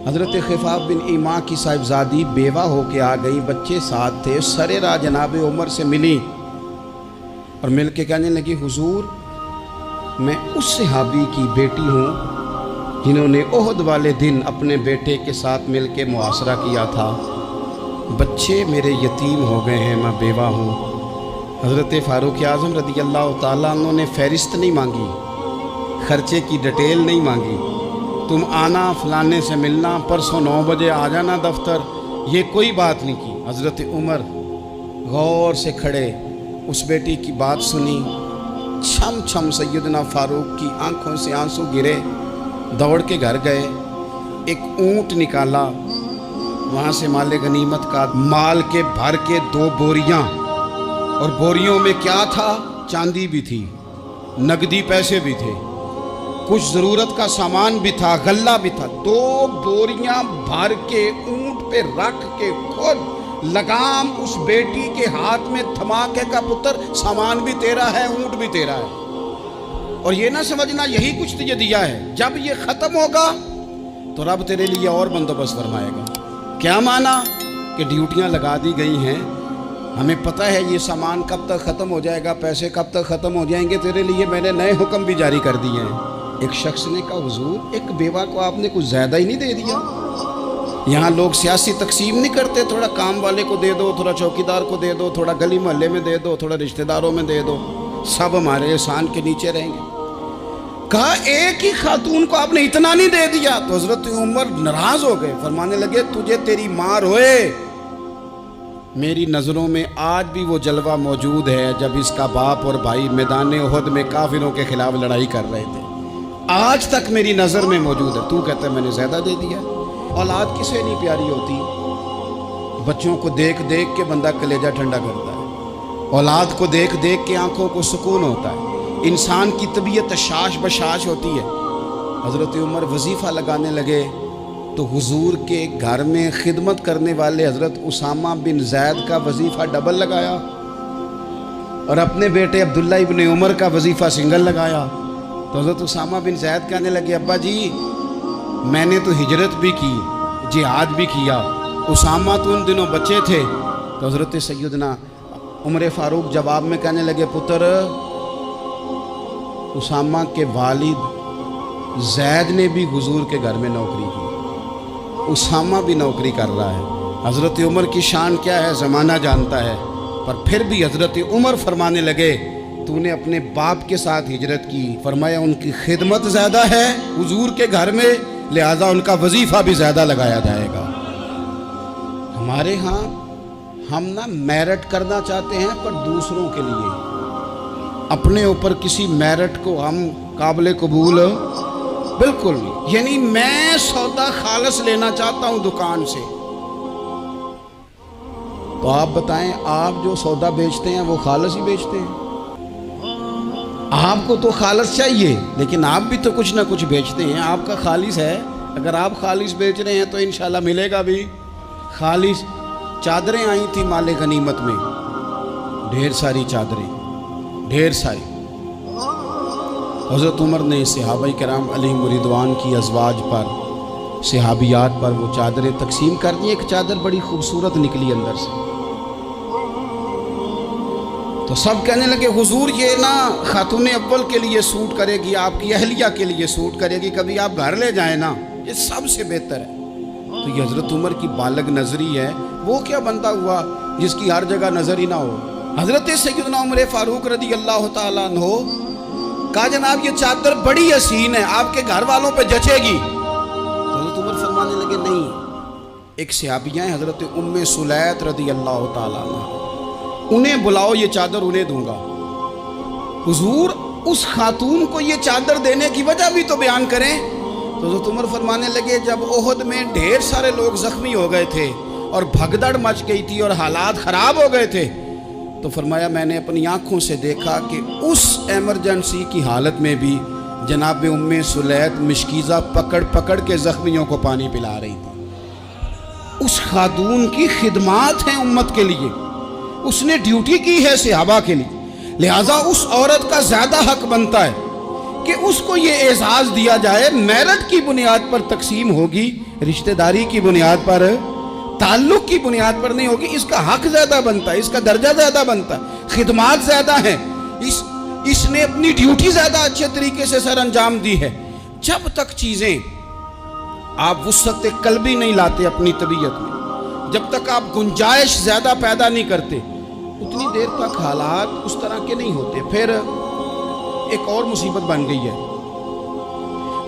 حضرت خفاف بن ایما کی صاحبزادی بیوہ ہو کے آ گئی، بچے ساتھ تھے، سرے راہ جناب عمر سے ملی اور مل کے کہنے لگی حضور میں اس صحابی کی بیٹی ہوں جنہوں نے احد والے دن اپنے بیٹے کے ساتھ مل کے محاصرہ کیا تھا، بچے میرے یتیم ہو گئے ہیں، میں بیوہ ہوں۔ حضرت فاروق اعظم رضی اللہ تعالیٰ عنہ نے فہرست نہیں مانگی، خرچے کی ڈیٹیل نہیں مانگی، تم آنا فلانے سے ملنا، پرسوں 9 بجے آ جانا دفتر، یہ کوئی بات نہیں کی۔ حضرت عمر غور سے کھڑے، اس بیٹی کی بات سنی، چھم چھم سیدنا فاروق کی آنکھوں سے آنسو گرے، دوڑ کے گھر گئے، ایک اونٹ نکالا، وہاں سے مال غنیمت کا مال کے بھر کے 2 بوریاں، اور بوریوں میں کیا تھا؟ چاندی بھی تھی، نقدی پیسے بھی تھے، کچھ ضرورت کا سامان بھی تھا، غلہ بھی تھا، 2 بوریاں بھر کے اونٹ پہ رکھ کے خود لگام اس بیٹی کے ہاتھ میں تھما کے کا پتر سامان بھی تیرا ہے، اونٹ بھی تیرا ہے، اور یہ نہ سمجھنا یہی کچھ تجھے دیا ہے، جب یہ ختم ہوگا تو رب تیرے لیے اور بندوبست فرمائے گا۔ کیا مانا کہ ڈیوٹیاں لگا دی گئی ہیں، ہمیں پتہ ہے یہ سامان کب تک ختم ہو جائے گا، پیسے کب تک ختم ہو جائیں گے، تیرے لیے میں نے نئے حکم بھی جاری کر دیے ہیں۔ ایک شخص نے کہا حضور ایک بیوہ کو آپ نے کچھ زیادہ ہی نہیں دے دیا؟ یہاں لوگ سیاسی تقسیم نہیں کرتے، تھوڑا کام والے کو دے دو، تھوڑا چوکیدار کو دے دو، تھوڑا گلی محلے میں دے دو، تھوڑا رشتہ داروں میں دے دو، سب ہمارے احسان کے نیچے رہیں گے۔ کہا ایک ہی خاتون کو آپ نے اتنا نہیں دے دیا؟ تو حضرت عمر ناراض ہو گئے، فرمانے لگے تجھے تیری ماں روئے، میری نظروں میں آج بھی وہ جلوہ موجود ہے جب اس کا باپ اور بھائی میدان احد میں کافروں کے خلاف لڑائی کر رہے تھے، آج تک میری نظر میں موجود ہے۔ تو کہتا ہے میں نے زیادہ دے دیا؟ اولاد کسے نہیں پیاری ہوتی؟ بچوں کو دیکھ دیکھ کے بندہ کلیجہ ٹھنڈا کرتا ہے، اولاد کو دیکھ دیکھ کے آنکھوں کو سکون ہوتا ہے، انسان کی طبیعت شاش بشاش ہوتی ہے۔ حضرت عمر وظیفہ لگانے لگے تو حضور کے گھر میں خدمت کرنے والے حضرت اسامہ بن زید کا وظیفہ ڈبل لگایا اور اپنے بیٹے عبداللہ ابن عمر کا وظیفہ سنگل لگایا۔ تو حضرت اسامہ بن زید کہنے لگے ابا جی میں نے تو ہجرت بھی کی، جہاد بھی کیا، اسامہ تو ان دنوں بچے تھے۔ تو حضرت سیدنا عمر فاروق جواب میں کہنے لگے پتر اسامہ کے والد زید نے بھی حضور کے گھر میں نوکری کی، اسامہ بھی نوکری کر رہا ہے۔ حضرت عمر کی شان کیا ہے زمانہ جانتا ہے، پر پھر بھی حضرت عمر فرمانے لگے تو نے اپنے باپ کے ساتھ ہجرت کی، فرمایا ان کی خدمت زیادہ ہے حضور کے گھر میں، لہذا ان کا وظیفہ بھی زیادہ لگایا جائے گا۔ ہمارے ہاں ہم نہ میرٹ کرنا چاہتے ہیں پر دوسروں کے لیے، اپنے اوپر کسی میرٹ کو ہم قابل قبول بالکل نہیں، یعنی میں سودا خالص لینا چاہتا ہوں دکان سے، تو آپ بتائیں آپ جو سودا بیچتے ہیں وہ خالص ہی بیچتے ہیں؟ آپ کو تو خالص چاہیے لیکن آپ بھی تو کچھ نہ کچھ بیچتے ہیں، آپ کا خالص ہے، اگر آپ خالص بیچ رہے ہیں تو انشاءاللہ ملے گا بھی خالص۔ چادریں آئی تھیں مال غنیمت میں، ڈھیر ساری چادریں، ڈھیر ساری۔ حضرت عمر نے صحابہ کرام علیہم رضوان کی ازواج پر، صحابیات پر وہ چادریں تقسیم کر دی، ایک چادر بڑی خوبصورت نکلی اندر سے، تو سب کہنے لگے حضور یہ نا خاتون اول کے لیے سوٹ کرے گی، آپ کی اہلیہ کے لیے سوٹ کرے گی، کبھی آپ گھر لے جائیں نا، یہ سب سے بہتر ہے۔ تو یہ حضرت عمر کی بالغ نظری ہے، وہ کیا بندہ ہوا جس کی ہر جگہ نظر ہی نہ ہو۔ حضرت سیدنا عمر فاروق رضی اللہ تعالیٰ عنہ کہا جناب یہ چادر بڑی حسین ہے، آپ کے گھر والوں پہ جچے گی؟ تو حضرت عمر فرمانے لگے نہیں، ایک صحابیہ ہیں حضرت ام سلیت رضی اللہ تعالیٰ عنہ، انہیں بلاؤ یہ چادر انہیں دوں گا۔ حضور اس خاتون کو یہ چادر دینے کی وجہ بھی تو بیان کریں۔ تو حضرت عمر فرمانے لگے جب احد میں ڈھیر سارے لوگ زخمی ہو گئے تھے اور بھگدڑ مچ گئی تھی اور حالات خراب ہو گئے تھے، تو فرمایا میں نے اپنی آنکھوں سے دیکھا کہ اس ایمرجنسی کی حالت میں بھی جناب ام سلیت مشکیزہ پکڑ پکڑ کے زخمیوں کو پانی پلا رہی تھی۔ اس خاتون کی خدمات ہیں امت کے لیے، اس نے ڈیوٹی کی ہے صحابہ کے لیے، لہٰذا اس عورت کا زیادہ حق بنتا ہے کہ اس کو یہ اعزاز دیا جائے میرٹ کی بنیاد پر تقسیم ہوگی، رشتہ داری کی بنیاد پر، تعلق کی بنیاد پر نہیں ہوگی، اس کا حق زیادہ بنتا ہے، اس کا درجہ زیادہ بنتا ہے، خدمات زیادہ ہیں، اس نے اپنی ڈیوٹی زیادہ اچھے طریقے سے سر انجام دی ہے۔ جب تک چیزیں آپ وسعت قلبی نہیں لاتے اپنی طبیعت میں، جب تک آپ گنجائش زیادہ پیدا نہیں کرتے، اتنی دیر تک حالات اس طرح کے نہیں ہوتے۔ پھر ایک اور مصیبت بن گئی ہے،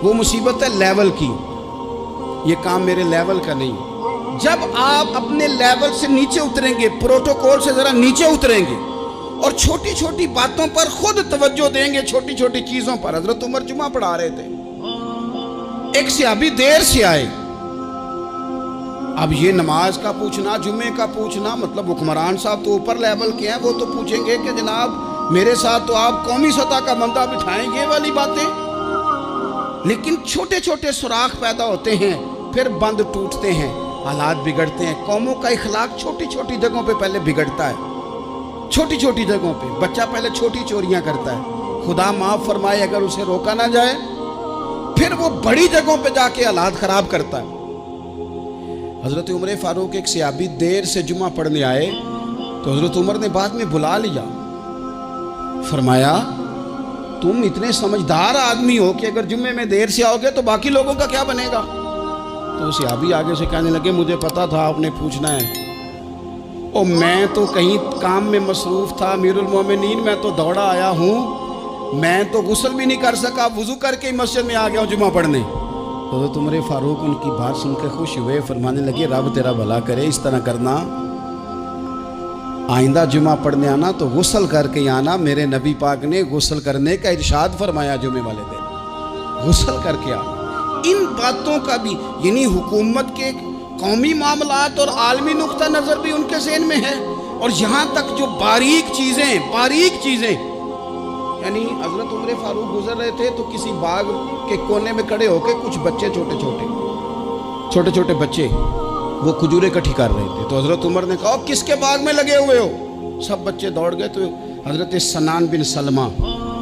وہ مصیبت ہے لیول کی۔ یہ کام میرے لیول کا نہیں۔ جب آپ اپنے لیول سے نیچے اتریں گے، پروٹوکول سے ذرا نیچے اتریں گے اور چھوٹی چھوٹی باتوں پر خود توجہ دیں گے، چھوٹی چھوٹی چیزوں پر۔ حضرت عمر جمعہ پڑھا رہے تھے، ایک صحابی دیر سے آئے۔ اب یہ نماز کا پوچھنا، جمعے کا پوچھنا، مطلب حکمران صاحب تو اوپر لیول کے ہیں، وہ تو پوچھیں گے کہ جناب میرے ساتھ تو آپ قومی سطح کا بندہ بٹھائیں، یہ والی باتیں۔ لیکن چھوٹے چھوٹے سوراخ پیدا ہوتے ہیں، پھر بند ٹوٹتے ہیں، حالات بگڑتے ہیں۔ قوموں کا اخلاق چھوٹی چھوٹی جگہوں پہ پہلے بگڑتا ہے، چھوٹی چھوٹی جگہوں پہ۔ بچہ پہلے چھوٹی چوریاں کرتا ہے، خدا معاف فرمائے اگر اسے روکا نہ جائے، پھر وہ بڑی جگہوں پہ جا کے حالات خراب کرتا ہے۔ حضرت عمر فاروق ایک صحابی دیر سے جمعہ پڑھنے آئے تو حضرت عمر نے بعد میں بلا لیا، فرمایا تم اتنے سمجھدار آدمی ہو کہ اگر جمعے میں دیر سے آؤ گے تو باقی لوگوں کا کیا بنے گا؟ تو صحابی آگے سے کہنے لگے مجھے پتا تھا آپ نے پوچھنا ہے، اور میں تو کہیں کام میں مصروف تھا امیر المومنین، میں تو دوڑا آیا ہوں، میں تو غسل بھی نہیں کر سکا، وضو کر کے مسجد میں آ گیا ہوں جمعہ پڑھنے۔ حضرت عمر فاروق ان کی بات سن کے خوش ہوئے، فرمانے لگے رب تیرا بھلا کرے، اس طرح کرنا، آئندہ جمعہ پڑھنے آنا تو غسل کر کے آنا، میرے نبی پاک نے غسل کرنے کا ارشاد فرمایا جمعے والے دن، غسل کر کے آنا۔ ان باتوں کا بھی یعنی حکومت کے قومی معاملات اور عالمی نقطہ نظر بھی ان کے ذہن میں ہے، اور یہاں تک جو باریک چیزیں یعنی حضرت عمر فاروق گزر رہے تھے تو کسی باغ کے کونے میں کھڑے ہو کے کچھ بچے چھوٹے چھوٹے بچے وہ کھجوریں اکٹھی کر رہے تھے، تو حضرت عمر نے کہا کس کے باغ میں لگے ہوئے ہو؟ سب بچے دوڑ گئے، تو حضرت سنان بن سلمہ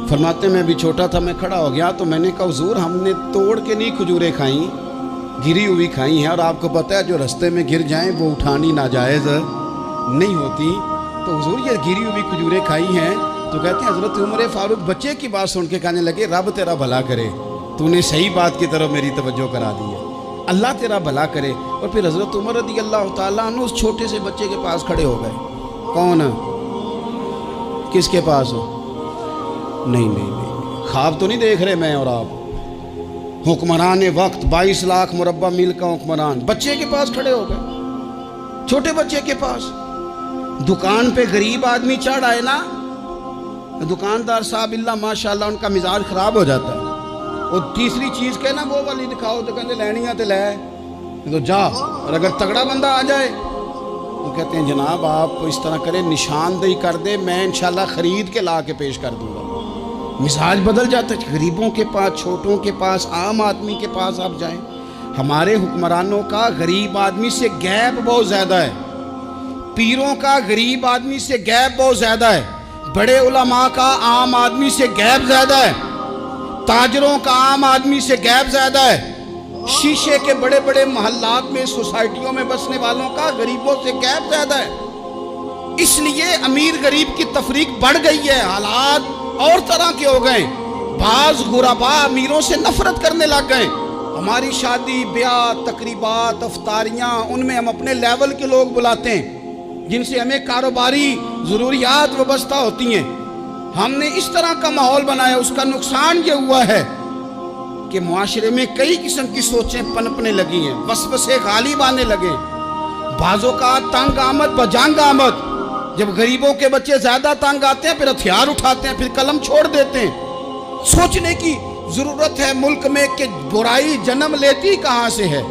فرماتے میں بھی چھوٹا تھا، میں کھڑا ہو گیا تو میں نے کہا حضور ہم نے توڑ کے نہیں کھجوریں کھائیں، گری ہوئی کھائی ہیں، اور آپ کو پتہ ہے جو رستے میں گر جائیں وہ اٹھانی ناجائز نہیں ہوتی، تو حضور یہ گری ہوئی کھجوریں کھائی ہیں۔ تو کہتے ہیں حضرت عمر فاروق بچے کی بات سن کے کہنے لگے رب تیرا بھلا کرے، تو نے صحیح بات کی طرف میری توجہ کرا دی ہے، اللہ تیرا بھلا کرے۔ اور پھر حضرت عمر رضی اللہ تعالیٰ عنہ اس چھوٹے سے بچے کے پاس کھڑے ہو گئے۔ کون؟ کس کے پاس؟ نہیں، خواب تو نہیں دیکھ رہے میں اور آپ، حکمران وقت 22 لاکھ مربع میل کا حکمران بچے کے پاس کھڑے ہو گئے، چھوٹے بچے کے پاس۔ دکان پہ غریب آدمی چڑھ آئے نا، دکاندار صاحب اللہ ماشاءاللہ ان کا مزاج خراب ہو جاتا ہے، اور تیسری چیز کہنا وہ والی دکھاؤ تو کہتے لینی ہے تو لے تو جا، اور اگر تگڑا بندہ آ جائے تو کہتے ہیں جناب آپ اس طرح کریں نشاندہی کر دے، میں انشاءاللہ خرید کے لا کے پیش کر دوں گا۔ مزاج بدل جاتا ہے، غریبوں کے پاس، چھوٹوں کے پاس، عام آدمی کے پاس آپ جائیں۔ ہمارے حکمرانوں کا غریب آدمی سے گیپ بہت زیادہ ہے، پیروں کا غریب آدمی سے گیپ بہت زیادہ ہے، بڑے علماء کا عام آدمی سے گیپ زیادہ ہے، تاجروں کا عام آدمی سے گیپ زیادہ ہے، شیشے کے بڑے بڑے محلات میں سوسائٹیوں میں بسنے والوں کا غریبوں سے گیپ زیادہ ہے۔ اس لیے امیر غریب کی تفریق بڑھ گئی ہے، حالات اور طرح کے ہو گئے، بعض غرباء امیروں سے نفرت کرنے لگ گئے۔ ہماری شادی بیاہ تقریبات افطاریاں ان میں ہم اپنے لیول کے لوگ بلاتے ہیں جن سے ہمیں کاروباری ضروریات وابستہ ہوتی ہیں، ہم نے اس طرح کا ماحول بنایا۔ اس کا نقصان یہ ہوا ہے کہ معاشرے میں کئی قسم کی سوچیں پنپنے لگی ہیں، وسوسے غالب آنے لگے، بعضوں کا تنگ آمد بجنگ آمد۔ جب غریبوں کے بچے زیادہ تنگ آتے ہیں پھر ہتھیار اٹھاتے ہیں، پھر قلم چھوڑ دیتے ہیں۔ سوچنے کی ضرورت ہے ملک میں کہ برائی جنم لیتی کہاں سے ہے۔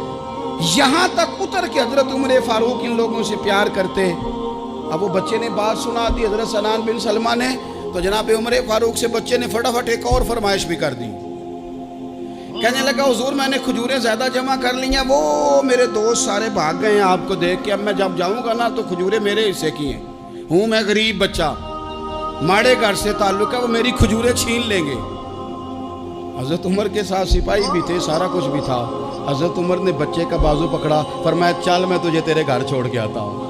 یہاں تک اتر کے حضرت عمر فاروق ان لوگوں سے پیار کرتے۔ اب وہ بچے نے بات سنا دی حضرت سنان بن سلمہ نے، تو جناب عمر فاروق سے بچے نے فٹافٹ ایک اور فرمائش بھی کر دی، کہنے لگا حضور میں نے کھجوریں زیادہ جمع کر لی ہیں، وہ میرے دوست سارے بھاگ گئے ہیں آپ کو دیکھ کے، اب میں جب جاؤں گا نا تو کھجوریں میرے حصے کی ہیں، ہوں میں غریب بچہ، ماڑے گھر سے تعلق ہے، وہ میری کھجوریں چھین لیں گے۔ حضرت عمر کے ساتھ سپاہی بھی تھے، سارا کچھ بھی تھا۔ حضرت عمر نے بچے کا بازو پکڑا، فرمایا چل میں تجھے تیرے گھر چھوڑ کے آتا ہوں۔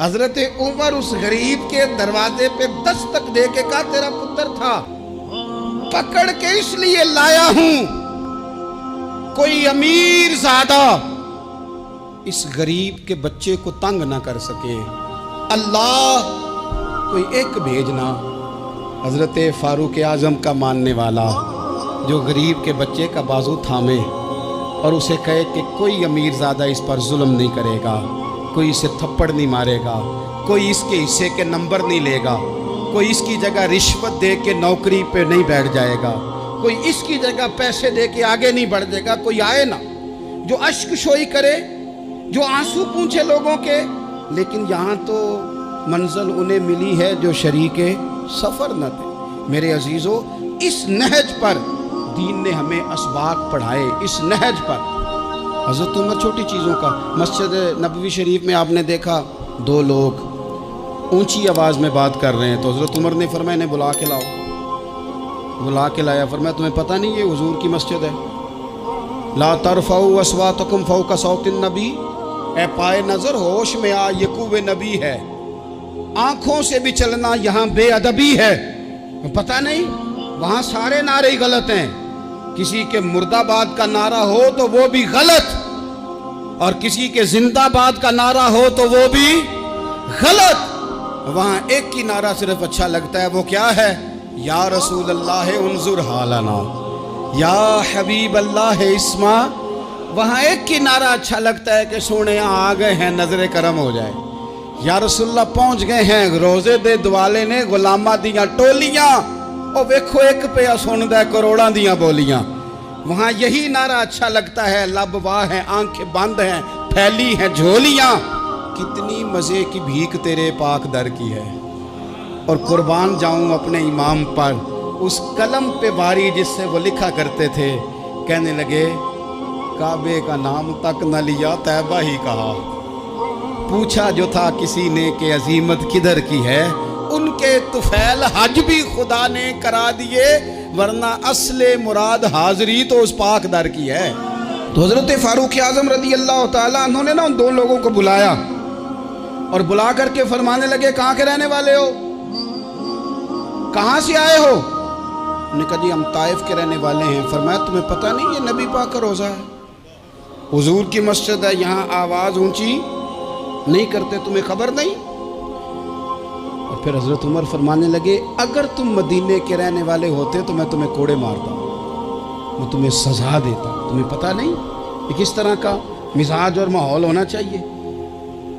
حضرت عمر اس غریب کے دروازے پہ دستک دے کے کہا تیرا پتر تھا، پکڑ کے اس لیے لایا ہوں کوئی امیر زادہ اس غریب کے بچے کو تنگ نہ کر سکے، اللہ کوئی ایک بھیجنا حضرت فاروق اعظم کا ماننے والا جو غریب کے بچے کا بازو تھامے اور اسے کہے کہ کوئی امیر زادہ اس پر ظلم نہیں کرے گا، کوئی اسے تھپڑ نہیں مارے گا، کوئی اس کے حصے کے نمبر نہیں لے گا، کوئی اس کی جگہ رشوت دے کے نوکری پہ نہیں بیٹھ جائے گا، کوئی اس کی جگہ پیسے دے کے آگے نہیں بڑھ جائے گا، کوئی آئے نا جو اشک شوئی کرے، جو آنسو پونچھے لوگوں کے۔ لیکن یہاں تو منزل انہیں ملی ہے جو شریک سفر نہ تھے۔ میرے عزیزو، اس نہج پر دین نے ہمیں اسباق پڑھائے، اس نہج پر۔ حضرت عمر چھوٹی چیزوں کا، مسجد نبوی شریف میں آپ نے دیکھا دو لوگ اونچی آواز میں بات کر رہے ہیں، تو حضرت عمر نے فرمایا انہیں بلا کے لاؤ۔ بلا کے لایا، فرمایا تمہیں پتہ نہیں یہ حضور کی مسجد ہے؟ لا ترفعوا اصواتکم فوق صوت النبی، اے پائے نظر ہوش میں آ، یہ کوہ نبی ہے، آنکھوں سے بھی چلنا یہاں بے ادبی ہے۔ پتہ نہیں وہاں سارے نعرے غلط ہیں، کسی کے مرد آباد کا نعرہ ہو تو وہ بھی غلط، اور کسی کے زندہ آباد کا نعرہ ہو تو وہ بھی غلط۔ وہاں ایک کی نعرہ صرف اچھا لگتا ہے، وہ کیا ہے؟ یا رسول اللہ انظر حالنا، یا حبیب اللہ اسما۔ وہاں ایک کی نعرہ اچھا لگتا ہے کہ سونے یہاں آ گئے ہیں، نظر کرم ہو جائے۔ یا رسول اللہ پہنچ گئے ہیں، روزے دے دوالے نے غلامہ دیاں ٹولیاں، او ویکھو ایک پہ سن دے کروڑاں دیاں بولیاں۔ وہاں یہی نعرہ اچھا لگتا ہے، لب واہ ہیں، آنکھیں بند ہیں، پھیلی ہیں جھولیاں، کتنی مزے کی بھیک تیرے پاک در کی ہے۔ اور قربان جاؤں اپنے امام پر، اس قلم پہ باری جس سے وہ لکھا کرتے تھے، کہنے لگے کعبے کا نام تک نہ لیا، طیبہ ہی کہا۔ پوچھا جو تھا کسی نے کہ عظیمت کدھر کی ہے، ان کے طفیل حج بھی خدا نے کرا دیے، ورنہ اصل مراد حاضری تو اس پاک در کی ہے۔ تو حضرت فاروق اعظم رضی اللہ تعالیٰ عنہ نے نا ان دو لوگوں کو بلایا اور بلا کر کے فرمانے لگے کہاں کے رہنے والے ہو، کہاں سے آئے ہو؟ انہوں نے کہا جی ہم طائف کے رہنے والے ہیں۔ فرمایا تمہیں پتہ نہیں یہ نبی پاک کا روزہ ہے، حضور کی مسجد ہے، یہاں آواز اونچی نہیں کرتے، تمہیں خبر نہیں؟ اور پھر حضرت عمر فرمانے لگے اگر تم مدینے کے رہنے والے ہوتے تو میں تمہیں کوڑے مارتا، میں تمہیں سزا دیتا، تمہیں پتہ نہیں کہ کس طرح کا مزاج اور ماحول ہونا چاہیے۔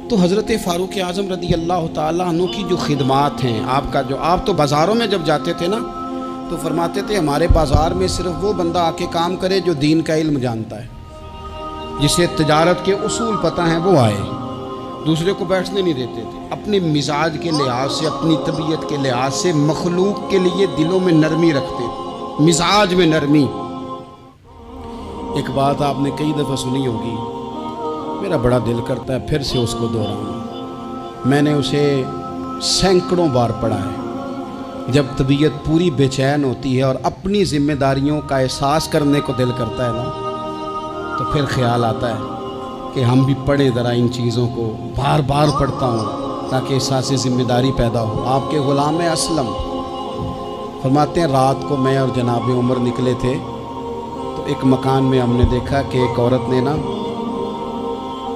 تو حضرت فاروق اعظم رضی اللہ تعالیٰ عنہ کی جو خدمات ہیں، آپ تو بازاروں میں جب جاتے تھے نا تو فرماتے تھے ہمارے بازار میں صرف وہ بندہ آ کے کام کرے جو دین کا علم جانتا ہے، جسے تجارت کے اصول پتہ ہیں، وہ آئے، دوسرے کو بیٹھنے نہیں دیتے تھے۔ اپنے مزاج کے لحاظ سے، اپنی طبیعت کے لحاظ سے مخلوق کے لیے دلوں میں نرمی رکھتے تھے، مزاج میں نرمی۔ ایک بات آپ نے کئی دفعہ سنی ہوگی، میرا بڑا دل کرتا ہے پھر سے اس کو دہراؤں، میں نے اسے سینکڑوں بار پڑھا ہے۔ جب طبیعت پوری بے چین ہوتی ہے اور اپنی ذمہ داریوں کا احساس کرنے کو دل کرتا ہے نا، تو پھر خیال آتا ہے کہ ہم بھی پڑھیں ذرا ان چیزوں کو، بار بار پڑھتا ہوں تاکہ احساس ذمہ داری پیدا ہو۔ آپ کے غلام اسلم فرماتے ہیں رات کو میں اور جناب عمر نکلے تھے تو ایک مکان میں ہم نے دیکھا کہ ایک عورت نے نا،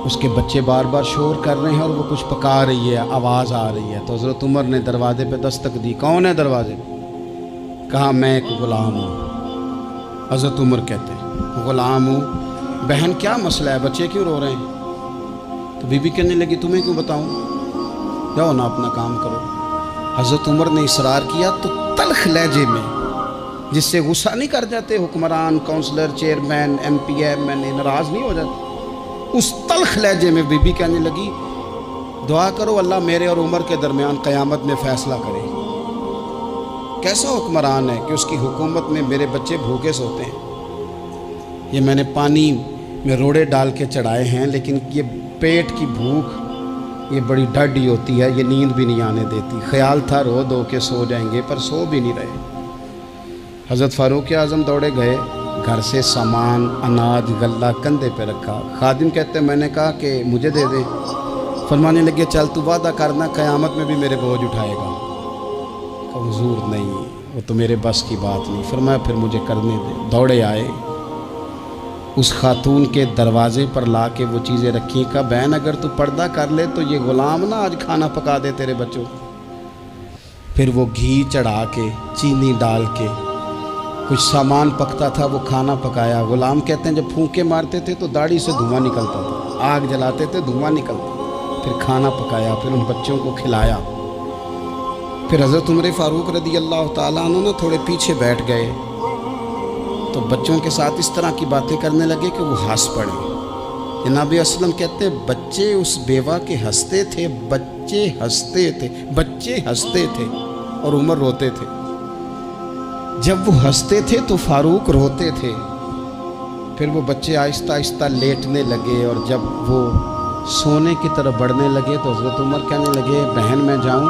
اس کے بچے بار بار شور کر رہے ہیں اور وہ کچھ پکا رہی ہے، آواز آ رہی ہے۔ تو حضرت عمر نے دروازے پہ دستک دی، کون ہے دروازے پہ؟ کہا میں ایک غلام ہوں۔ حضرت عمر کہتے ہیں غلام ہوں، بہن کیا مسئلہ ہے، بچے کیوں رو رہے ہیں؟ تو بی بی کہنے لگی تمہیں کیوں بتاؤں، جاؤ نا اپنا کام کرو۔ حضرت عمر نے اصرار کیا تو تلخ لہجے میں، جس سے غصہ نہیں کر جاتے حکمران، councillor, chairman, M P M ناراض نہیں ہو جاتے، اس تلخ لہجے میں بی بی کہنے لگی دعا کرو اللہ میرے اور عمر کے درمیان قیامت میں فیصلہ کرے۔ کیسا حکمران ہے کہ اس کی حکومت میں میرے بچے بھوکے سوتے ہیں، یہ میں نے پانی میں روڑے ڈال کے چڑھائے ہیں، لیکن یہ پیٹ کی بھوک یہ بڑی ڈاڈھی ہوتی ہے، یہ نیند بھی نہیں آنے دیتی۔ خیال تھا رو دو کے سو جائیں گے، پر سو بھی نہیں رہے۔ حضرت فاروق اعظم دوڑے گئے، گھر سے سامان اناج غلہ کندھے پہ رکھا۔ خادم کہتے ہیں میں نے کہا کہ مجھے دے دیں، فرمانے لگے چل تو وعدہ کرنا قیامت میں بھی میرے بوجھ اٹھائے گا۔ کہ حضور نہیں، وہ تو میرے بس کی بات نہیں۔ فرمایا پھر مجھے کرنے دے۔ دوڑے آئے، اس خاتون کے دروازے پر لا کے وہ چیزیں رکھی۔ کہا بہن اگر تو پردہ کر لے تو یہ غلام نہ آج کھانا پکا دے تیرے بچوں۔ پھر وہ گھی چڑھا کے چینی ڈال کے کچھ سامان پکتا تھا وہ کھانا پکایا۔ غلام کہتے ہیں جب پھونکے مارتے تھے تو داڑھی سے دھواں نکلتا تھا، آگ جلاتے تھے دھواں نکلتا تھا۔ پھر کھانا پکایا، پھر ان بچوں کو کھلایا۔ پھر حضرت عمر فاروق رضی اللہ تعالیٰ عنہ نے تھوڑے پیچھے بیٹھ گئے تو بچوں کے ساتھ اس طرح کی باتیں کرنے لگے کہ وہ ہنس پڑے۔ جناب اسلم کہتے ہیں بچے اس بیوہ کے ہنستے تھے، بچے ہنستے تھے اور عمر روتے تھے۔ جب وہ ہنستے تھے تو فاروق روتے تھے۔ پھر وہ بچے آہستہ آہستہ لیٹنے لگے، اور جب وہ سونے کی طرف بڑھنے لگے تو حضرت عمر کہنے لگے بہن میں جاؤں؟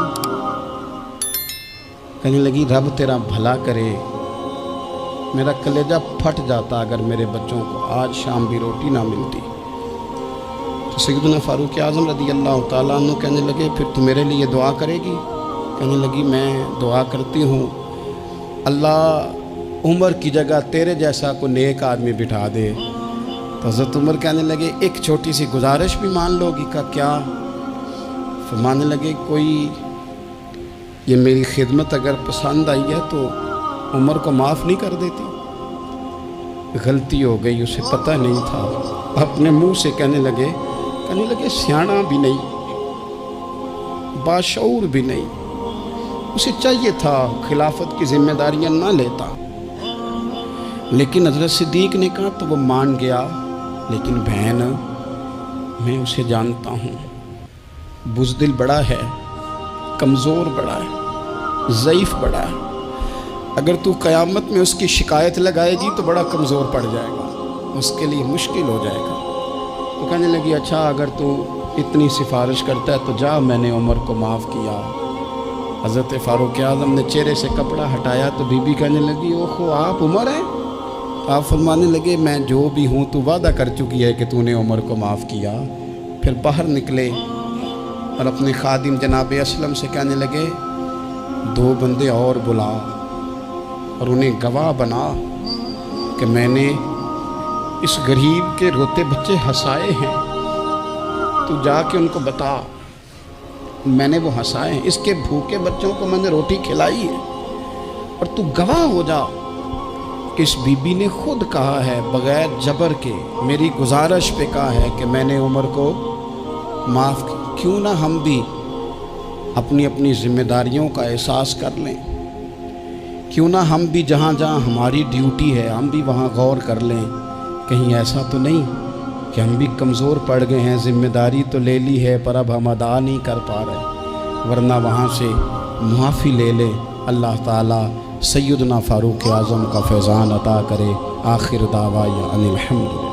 کہنے لگی رب تیرا بھلا کرے، میرا کلیجہ پھٹ جاتا اگر میرے بچوں کو آج شام بھی روٹی نہ ملتی۔ تو سیدنا فاروق اعظم رضی اللہ تعالیٰ عنہ کہنے لگے پھر تو میرے لیے دعا کرے گی؟ کہنے لگی میں دعا کرتی ہوں اللہ عمر کی جگہ تیرے جیسا کو نیک آدمی بٹھا دے۔ تو حضرت عمر کہنے لگے ایک چھوٹی سی گزارش بھی مان لو گی؟ کا کیا؟ فرمانے لگے کوئی یہ میری خدمت اگر پسند آئی ہے تو عمر کو معاف نہیں کر دیتی؟ غلطی ہو گئی، اسے پتہ نہیں تھا۔ اپنے منہ سے کہنے لگے سیاںا بھی نہیں، باشعور بھی نہیں، اسے چاہیے تھا خلافت کی ذمہ داریاں نہ لیتا۔ لیکن حضرت صدیق نے کہا تو وہ مان گیا، لیکن بہن میں اسے جانتا ہوں، بزدل بڑا ہے، کمزور بڑا ہے، ضعیف بڑا ہے، اگر تو قیامت میں اس کی شکایت لگائے گی تو بڑا کمزور پڑ جائے گا، اس کے لیے مشکل ہو جائے گا۔ تو کہنے لگی اچھا اگر تو اتنی سفارش کرتا ہے تو جا، میں نے عمر کو معاف کیا۔ حضرت فاروق اعظم نے چہرے سے کپڑا ہٹایا تو بی بی کہنے لگی اوہو آپ عمر ہیں؟ آپ فرمانے لگے میں جو بھی ہوں تو وعدہ کر چکی ہے کہ تو نے عمر کو معاف کیا۔ پھر باہر نکلے اور اپنے خادم جناب اسلم سے کہنے لگے 2 بندے اور بلا اور انہیں گواہ بنا کہ میں نے اس غریب کے روتے بچے ہنسائے ہیں، تو جا کے ان کو بتا میں نے وہ ہنسائے ہیں، اس کے بھوکے بچوں کو میں نے روٹی کھلائی ہے، اور تو گواہ ہو جا کہ اس بی بی نے خود کہا ہے بغیر جبر کے، میری گزارش پہ کہا ہے کہ میں نے عمر کو معاف کیا۔ کیوں نہ ہم بھی اپنی اپنی ذمہ داریوں کا احساس کر لیں، کیوں نہ ہم بھی جہاں جہاں ہماری ڈیوٹی ہے ہم بھی وہاں غور کر لیں، کہیں ایسا تو نہیں کہ ہم بھی کمزور پڑ گئے ہیں، ذمہ داری تو لے لی ہے پر اب ہم ادا نہیں کر پا رہے، ورنہ وہاں سے معافی لے لیں۔ اللہ تعالیٰ سیدنا فاروق اعظم کا فیضان عطا کرے۔ آخر دعوانا ان الحمد للہ۔